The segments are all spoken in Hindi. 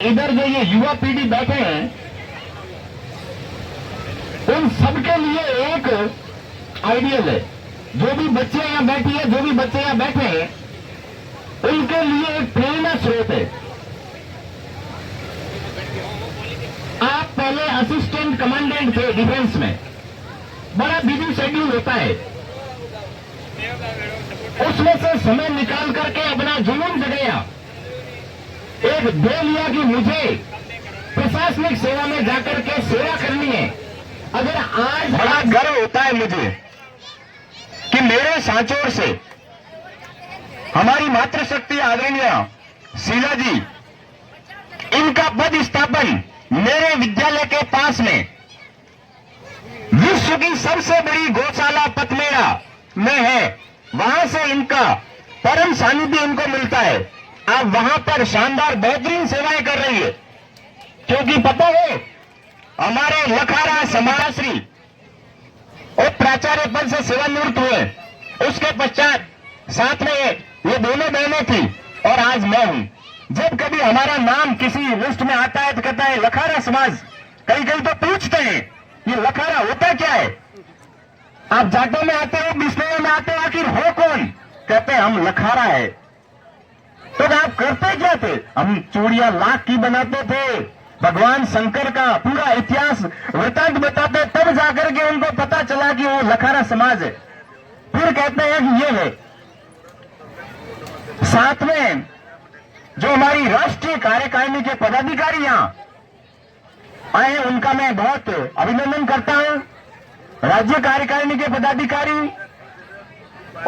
इधर जो ये युवा पीढ़ी बैठे हैं, उन सबके लिए एक आइडियल है। जो भी बच्चे यहां बैठी है, जो भी बच्चे यहां बैठे हैं, उनके लिए एक प्रेरणा स्रोत है। आप पहले असिस्टेंट कमांडेंट थे डिफेंस में, बड़ा बिजी शेड्यूल होता है, उसमें से समय निकाल करके अपना जुनून जगाया, एक दे लिया कि मुझे प्रशासनिक सेवा में जाकर के सेवा करनी है। अगर आज बड़ा गर्व होता है मुझे कि मेरे सांचौर से हमारी मातृशक्ति आदरणीय शीला जी, इनका पद स्थापन मेरे विद्यालय के पास में विश्व की सबसे बड़ी गौशाला पथमेड़ा में है। वहां से इनका परम सानिध्य इनको मिलता है। आप वहां पर शानदार बेहतरीन सेवाएं कर रही है, क्योंकि पता है हमारे लखारा समाजश्री और प्राचार्य पद से सेवानिवृत्त हुए। उसके पश्चात साथ में ये दोनों बहनें थी और आज मैं हूं। जब कभी हमारा नाम किसी लिस्ट में आता है तो कहता है लखारा समाज। कई कई तो पूछते हैं ये लखारा होता क्या है। आप जाटों में आते हो, बिस्नोई में आते हो, आखिर हो कौन? कहते हैं हम लखारा है। तो आप करते क्या थे? हम चूड़ियां लाख की बनाते थे, भगवान शंकर का पूरा इतिहास वृतांत बताते, तब जाकर के उनको पता चला कि वो लखारा समाज है। फिर कहते हैं कि ये है। साथ में जो हमारी राष्ट्रीय कार्यकारिणी के पदाधिकारी यहां आए, उनका मैं बहुत अभिनंदन करता हूं। राज्य कार्यकारिणी के पदाधिकारी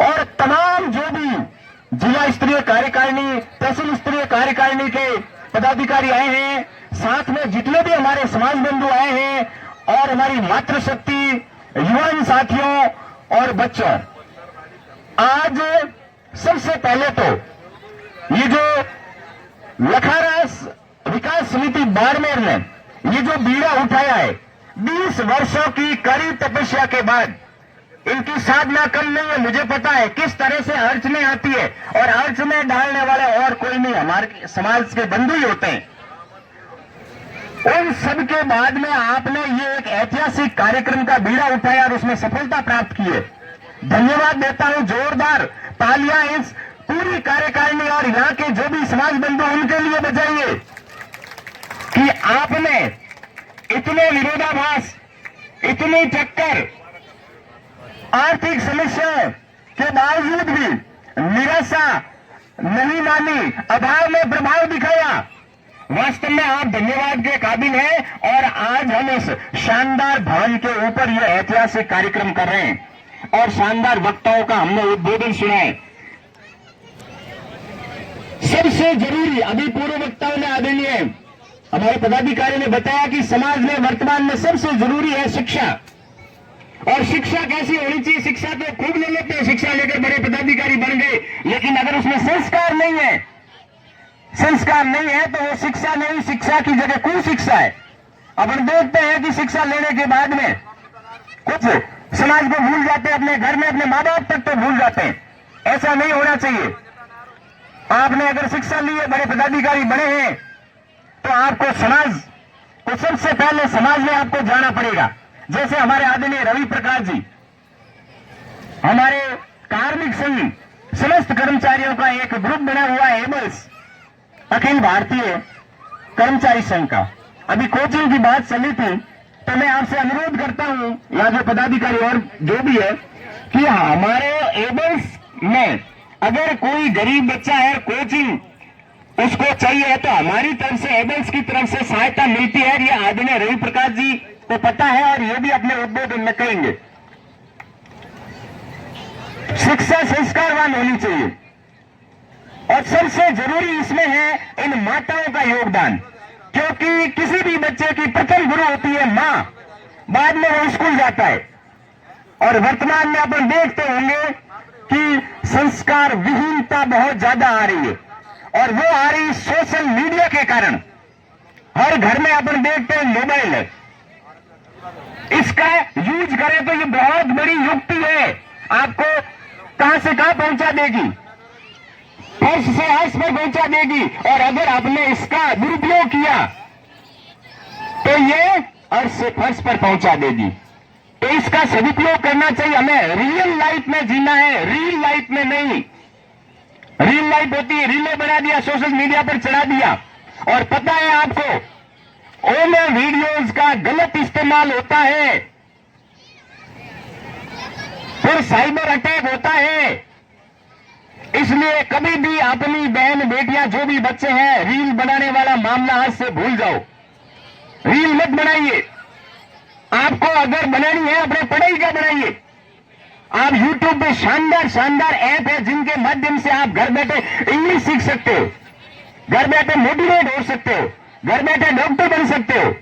और तमाम जो भी जिला स्तरीय कार्यकारिणी, तहसील स्तरीय कार्यकारिणी के पदाधिकारी आए हैं, साथ में जितने भी हमारे समाज बंधु आए हैं और हमारी मातृशक्ति युवान साथियों और बच्चों, आज सबसे पहले तो ये जो लखारा विकास समिति बाड़मेर ने ये जो बीड़ा उठाया है, 20 वर्षों की कड़ी तपस्या के बाद इनकी साधना कम नहीं है। मुझे पता है किस तरह से अड़चने आती है, और अड़चने डालने वाले और कोई नहीं, हमारे समाज के बंधु ही होते हैं। उन सब के बाद में आपने ये एक ऐतिहासिक कार्यक्रम का बीड़ा उठाया और उसमें सफलता प्राप्त की है। धन्यवाद देता हूं, जोरदार तालियां इस पूरी कार्यकारिणी और यहां के जो भी समाज बंधु उनके लिए बजाइए कि आपने इतने विरोधाभास, इतनी टक्कर, आर्थिक समस्याओं के बावजूद भी निराशा नहीं मानी, अभाव में प्रभाव दिखाया। वास्तव में आप धन्यवाद के काबिल हैं और आज हम इस शानदार भवन के ऊपर यह ऐतिहासिक कार्यक्रम कर रहे हैं और शानदार वक्ताओं का हमने उद्बोधन सुना है। सबसे जरूरी, अभी पूर्व वक्ताओं ने आदरणीय हमारे पदाधिकारी ने बताया कि समाज में वर्तमान में सबसे जरूरी है शिक्षा। और शिक्षा कैसी होनी चाहिए? शिक्षा तो खूब ले लेते हैं, शिक्षा लेकर बड़े पदाधिकारी बन गए, लेकिन अगर उसमें संस्कार नहीं है, संस्कार नहीं है तो वो शिक्षा नहीं, शिक्षा की जगह कुशिक्षा है। अपन देखते हैं कि शिक्षा लेने के बाद में कुछ समाज को भूल जाते हैं, अपने घर में अपने माँ बाप तक तो भूल जाते हैं। ऐसा नहीं होना चाहिए। आपने अगर शिक्षा ली है, बड़े पदाधिकारी बने हैं, तो आपको समाज को सबसे पहले समाज में आपको जाना पड़ेगा। जैसे हमारे आदरणीय रवि प्रकाश जी, हमारे कार्मिक संघ समस्त कर्मचारियों का एक ग्रुप बना हुआ है, एबल्स, अखिल भारतीय कर्मचारी संघ का। अभी कोचिंग की बात चली थी, तो मैं आपसे अनुरोध करता हूं, यहाँ जो पदाधिकारी और जो भी है, कि हमारे एबल्स में अगर कोई गरीब बच्चा है, कोचिंग उसको चाहिए है, तो हमारी तरफ से एबल्स की तरफ से सहायता मिलती है। ये आदरणीय रवि प्रकाश जी को पता है और ये भी अपने उद्बोधन में कहेंगे। शिक्षा संस्कारवान होनी चाहिए और सबसे जरूरी इसमें है इन माताओं का योगदान, क्योंकि किसी भी बच्चे की प्रथम गुरु होती है मां, बाद में वो स्कूल जाता है। और वर्तमान में अपन देखते होंगे कि संस्कार विहीनता बहुत ज्यादा आ रही है, और वो आ रही सोशल मीडिया के कारण। हर घर में अपन देखते हैं मोबाइल है, इसका यूज करें तो ये बहुत बड़ी युक्ति है, आपको कहां से कहां पहुंचा देगी। फर्श से अर्श पर पहुंचा देगी, और अगर आपने इसका दुरुपयोग किया तो ये अर्श से फर्श पर पहुंचा देगी। तो इसका सदुपयोग करना चाहिए। हमें रियल लाइफ में जीना है, रियल लाइफ में नहीं। रियल लाइफ होती है, रीलें बना दिया, सोशल मीडिया पर चढ़ा दिया, और पता है आपको उन वीडियोस का गलत इस्तेमाल होता है, फिर साइबर अटैक होता है। इसलिए कभी भी अपनी बहन बेटियां जो भी बच्चे हैं, रील बनाने वाला मामला आज से भूल जाओ। रील मत बनाइए। आपको अगर बनानी है अपने पढ़ाई का बनाइए। आप YouTube पे शानदार शानदार ऐप है जिनके माध्यम से आप घर बैठे इंग्लिश सीख सकते हो, घर बैठे मोटिवेट हो सकते हो, घर बैठे डॉक्टर बन सकते हो।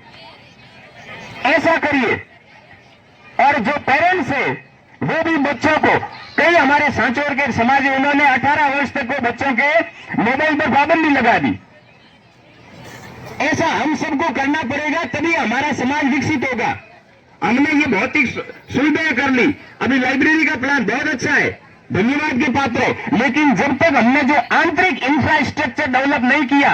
ऐसा करिए। और जो पेरेंट्स है वो भी बच्चों को, कई हमारे सांचौर के समाज है, उन्होंने 18 वर्ष तक को बच्चों के मोबाइल पर पाबंदी लगा दी। ऐसा हम सबको करना पड़ेगा, तभी हमारा समाज विकसित होगा। हमने ये भौतिक सुविधाएं कर ली, अभी लाइब्रेरी का प्लान बहुत अच्छा है, धन्यवाद के पात्र है, लेकिन जब तक हमने जो आंतरिक इंफ्रास्ट्रक्चर डेवलप नहीं किया,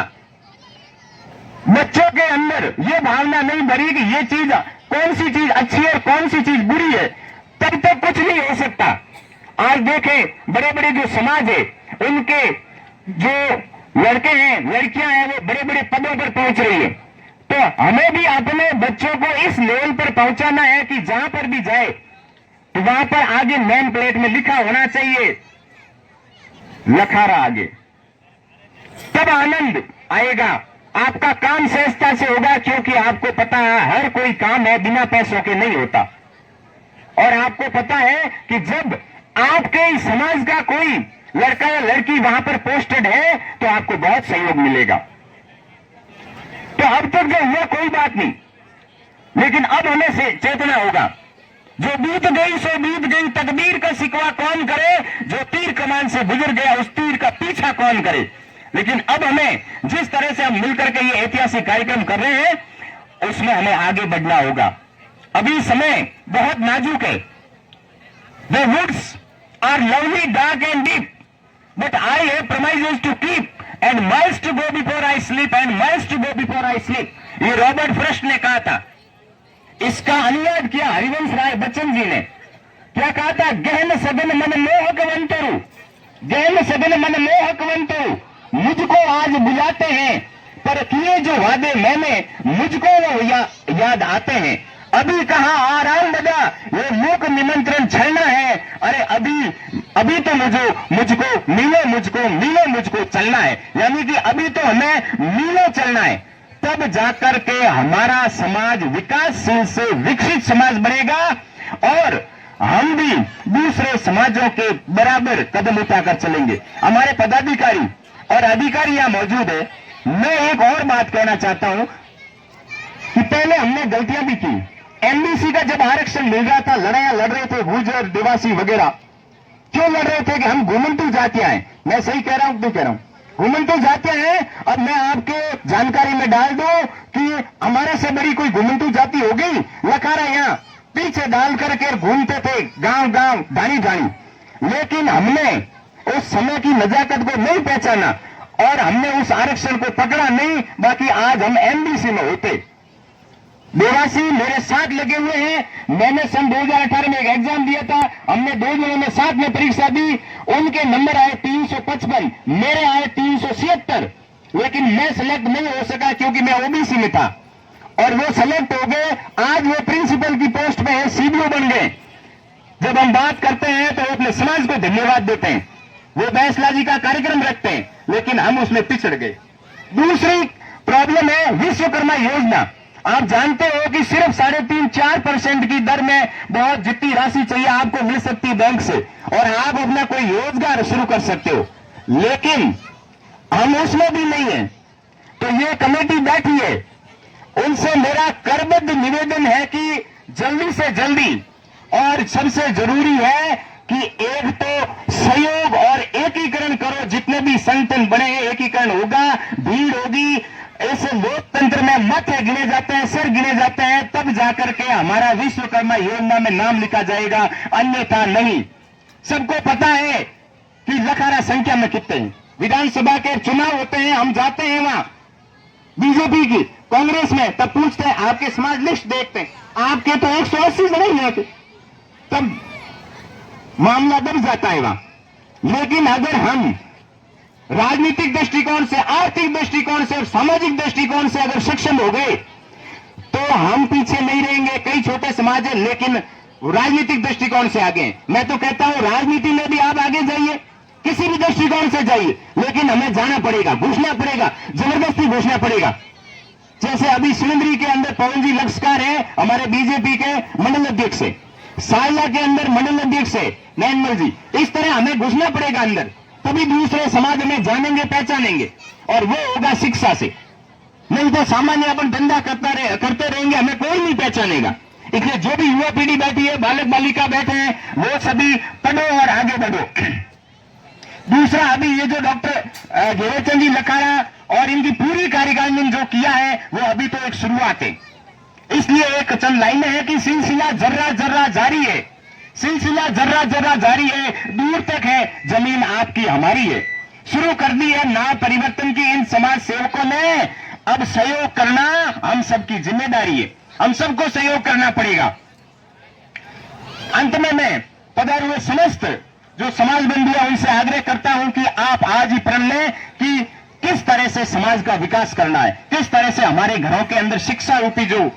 बच्चों के अंदर ये भावना नहीं भरी कि ये चीज कौन सी चीज अच्छी है और कौन सी चीज बुरी है, तब तक कुछ नहीं हो सकता। आज देखें बड़े बड़े जो समाज है, उनके जो लड़के हैं लड़कियां हैं, वो बड़े बड़े पदों पर पहुंच रही है। तो हमें भी अपने बच्चों को इस लेवल पर पहुंचाना है कि जहां पर भी जाए तो वहां पर आगे नेम प्लेट में लिखा होना चाहिए लखारा आगे, तब आनंद आएगा। आपका काम सहजता से होगा, क्योंकि आपको पता है हर कोई काम है बिना पैसों के नहीं होता। और आपको पता है कि जब आपके समाज का कोई लड़का या लड़की वहां पर पोस्टेड है तो आपको बहुत सहयोग मिलेगा। तो अब तक जो हुआ कोई बात नहीं, लेकिन अब हमें से चेतना होगा। जो बीत गई सो बीत गई, तकदीर का शिकवा कौन करे, जो तीर कमान से गुजर गया उस तीर का पीछा कौन करे। लेकिन अब हमें जिस तरह से हम मिलकर के ये ऐतिहासिक कार्यक्रम कर रहे हैं उसमें हमें आगे बढ़ना होगा। अभी समय बहुत नाजुक है। The woods are lovely dark and deep, but I have promises to keep and miles to go before I sleep and miles to go before I sleep। ये रॉबर्ट फ्रस्ट ने कहा था। इसका अनुवाद किया हरिवंश राय बच्चन जी ने। क्या कहा था? गहन सदन मन मोहक वंतरु, गहन सदन मन मोहक वंतरु, मुझको आज बुलाते हैं पर किए जो वादे मैंने मुझको वो याद आते हैं। अभी कहाँ आराम बजा, ये मूक निमंत्रण छलना है। अरे अभी तो मुझको मिलो मुझको चलना है। यानी कि अभी तो हमें मिलो चलना है, तब जाकर के हमारा समाज विकासशील से विकसित समाज बनेगा और हम भी दूसरे समाजों के बराबर कदम उठाकर चलेंगे। हमारे पदाधिकारी और अधिकारी यहाँ मौजूद है। मैं एक और बात कहना चाहता हूं कि पहले हमने गलतियां भी की। एमबीसी का जब आरक्षण मिल रहा था, लड़ाइयां लड़ रहे थे गुर्जर देवासी वगैरह। क्यों लड़ रहे थे? कि हम घुमंतु जातियां हैं। मैं सही कह रहा हूं नहीं कह रहा हूं? घुमंतु जातियां हैं। अब मैं आपके जानकारी में डाल दूं कि हमारे से बड़ी कोई घुमंतु जाति हो गई? लखारा यहाँ पीछे डाल करके घूमते थे गांव गांव ढाणी ढाणी। लेकिन हमने उस समय की नजाकत को नहीं पहचाना और हमने उस आरक्षण को पकड़ा नहीं। बाकी आज हम एमबीसी में होते। देवासी मेरे साथ लगे हुए हैं। मैंने सन 2018 में एक एग्जाम दिया था। हमने 2 दिनों में साथ में परीक्षा दी। उनके नंबर आए 355, मेरे आए 376। लेकिन मैं सिलेक्ट नहीं हो सका क्योंकि मैं ओबीसी में था और वो सिलेक्ट हो गए। आज वो प्रिंसिपल की पोस्ट पे है, सीडीओ बन गए। जब हम बात करते हैं तो अपने समाज को धन्यवाद देते हैं, वो बैसलाजी का कार्यक्रम रखते हैं, लेकिन हम उसमें पिछड़ गए। दूसरी प्रॉब्लम है विश्वकर्मा योजना। आप जानते हो कि सिर्फ 3.5-4% की दर में बहुत जितनी राशि चाहिए आपको मिल सकती है बैंक से और आप अपना कोई रोजगार शुरू कर सकते हो, लेकिन हम उसमें भी नहीं है। तो ये कमेटी बैठी है, उनसे मेरा करबद्ध निवेदन है कि जल्दी से जल्दी और सबसे जरूरी है कि एक तो सहयोग और एकीकरण करो। जितने भी संगठन बने हैं एकीकरण होगा, भीड़ होगी। इस लोकतंत्र में मत गिने जाते हैं, सिर गिने जाते हैं, तब जाकर के हमारा विश्वकर्मा योजना में नाम लिखा जाएगा, अन्यथा नहीं। सबको पता है कि लखारा संख्या में कितने हैं। विधानसभा के चुनाव होते हैं, हम जाते हैं वहां बीजेपी की कांग्रेस में, तब पूछते हैं आपके समाज लिस्ट देखते हैं, आपके तो 180 से नहीं आते, तब मामला दब जाता है वहां। लेकिन अगर हम राजनीतिक दृष्टिकोण से, आर्थिक दृष्टिकोण से और सामाजिक दृष्टिकोण से अगर सक्षम हो गए तो हम पीछे नहीं रहेंगे। कई छोटे समाज है लेकिन राजनीतिक दृष्टिकोण से आगे हैं। मैं तो कहता हूं राजनीति में भी आप आगे जाइए, किसी भी दृष्टिकोण से जाइए, लेकिन हमें जाना पड़ेगा, घुसना पड़ेगा, जबरदस्ती घुसना पड़ेगा। जैसे अभी सिलंदरी के अंदर पवन जी लक्ष्कार है हमारे बीजेपी के मंडल अध्यक्ष है, सायला के अंदर मंडल अध्यक्ष है नैनमल जी। इस तरह हमें घुसना पड़ेगा अंदर, तभी दूसरे समाज में जानेंगे, पहचानेंगे, और वो होगा शिक्षा से। नहीं तो सामान्य अपन धंधा करते रहेंगे, हमें कोई नहीं पहचानेगा। इसलिए जो भी युवा पीढ़ी बैठी है, बालक बालिका बैठे हैं, वो सभी पढ़ो और आगे बढ़ो। दूसरा, अभी ये जो डॉक्टर घेरेचंद जी लखाड़ा और इनकी पूरी कार्यकारिणी ने जो किया है वो अभी तो एक शुरुआत है। इसलिए एक चंद लाइनें हैं कि सिलसिला जर्रा जर्रा जारी है, सिलसिला जर्रा जर्रा जारी है, दूर तक है जमीन आपकी हमारी है। शुरू कर दी है नाव परिवर्तन की इन समाज सेवकों ने, अब सहयोग करना हम सबकी जिम्मेदारी है, हम सबको सहयोग करना पड़ेगा। अंत में मैं पधारे हुए समस्त जो समाज बंधुआ उनसे आग्रह करता हूं कि आप आज ही प्रण लें कि किस तरह से समाज का विकास करना है, किस तरह से हमारे घरों के अंदर शिक्षा रूपी जो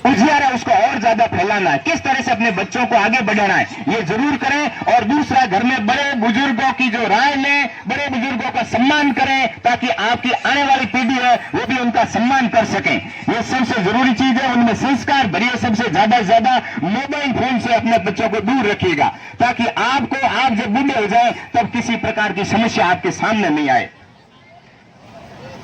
उजियार है उसको और ज्यादा फैलाना है, किस तरह से अपने बच्चों को आगे बढ़ाना है, ये जरूर करें। और दूसरा, घर में बड़े बुजुर्गों की जो राय लें, बड़े बुजुर्गों का सम्मान करें, ताकि आपकी आने वाली पीढ़ी है वो भी उनका सम्मान कर सकें। ये सबसे जरूरी चीज है, उनमें संस्कार भरिए। सबसे ज्यादा मोबाइल फोन से अपने बच्चों को दूर रखिएगा, ताकि आप जब बूढ़े हो जाए तब किसी प्रकार की समस्या आपके सामने नहीं आए।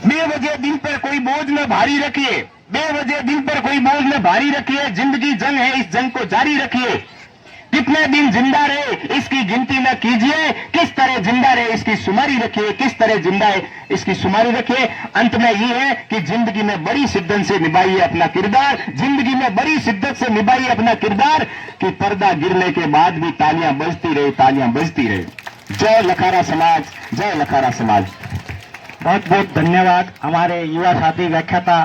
बेवजह दिल पर कोई बोझ न भारी रखिए, बेवजह दिल पर कोई बोझ न भारी रखिए, जिंदगी जंग है, इस जंग को जारी रखिए। कितने दिन जिंदा रहे इसकी गिनती न कीजिए, किस तरह जिंदा रहे इसकी शुमारी रखिए, किस तरह जिंदा है इसकी शुमारी रखिए। अंत में ये है कि जिंदगी में बड़ी शिद्दत से निभाइए अपना किरदार, जिंदगी में बड़ी शिद्दत से निभाइए अपना किरदार, कि पर्दा गिरने के बाद भी तालियां बजती रहे, तालियां बजती रहे। जय लखाड़ा समाज, जय लखाड़ा समाज। बहुत बहुत धन्यवाद हमारे युवा साथी व्याख्याता